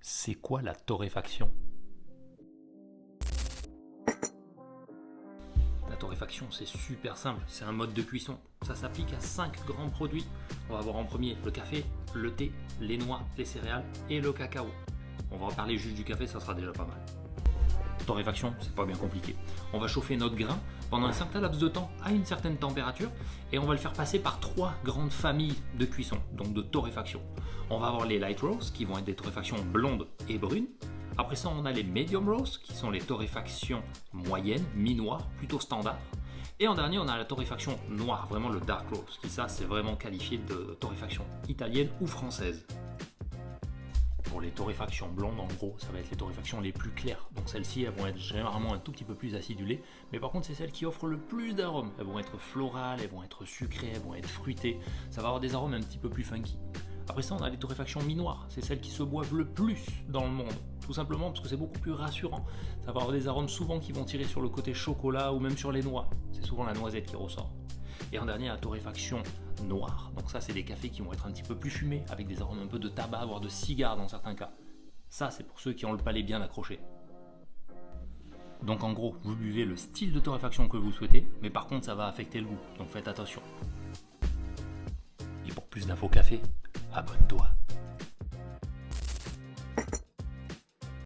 C'est quoi la torréfaction? La torréfaction, c'est super simple, c'est un mode de cuisson. Ça s'applique à 5 grands produits. On va avoir en premier le café, le thé, les noix, les céréales et le cacao. On va en parler juste du café, ça sera déjà pas mal. Torréfaction, c'est pas bien compliqué. On va chauffer notre grain pendant un certain laps de temps à une certaine température et on va le faire passer par 3 grandes familles de cuisson, donc de torréfaction. On va avoir les light roasts qui vont être des torréfactions blondes et brunes. Après ça, on a les medium roasts qui sont les torréfactions moyennes, mi-noires, plutôt standards. Et en dernier, on a la torréfaction noire, vraiment le dark roast, qui ça, c'est vraiment qualifié de torréfaction italienne ou française. Pour les torréfactions blondes, en gros, ça va être les torréfactions les plus claires. Donc celles-ci, elles vont être généralement un tout petit peu plus acidulées. Mais par contre, c'est celles qui offrent le plus d'arômes. Elles vont être florales, elles vont être sucrées, elles vont être fruitées. Ça va avoir des arômes un petit peu plus funky. Après ça, on a les torréfactions mi-noires. C'est celles qui se boivent le plus dans le monde. Tout simplement parce que c'est beaucoup plus rassurant. Ça va avoir des arômes souvent qui vont tirer sur le côté chocolat ou même sur les noix. C'est souvent la noisette qui ressort. Et en dernier, la torréfaction noire. Donc ça, c'est des cafés qui vont être un petit peu plus fumés, avec des arômes un peu de tabac, voire de cigare dans certains cas. Ça, c'est pour ceux qui ont le palais bien accroché. Donc en gros, vous buvez le style de torréfaction que vous souhaitez, mais par contre, ça va affecter le goût. Donc faites attention. Et pour plus d'infos café, abonne-toi.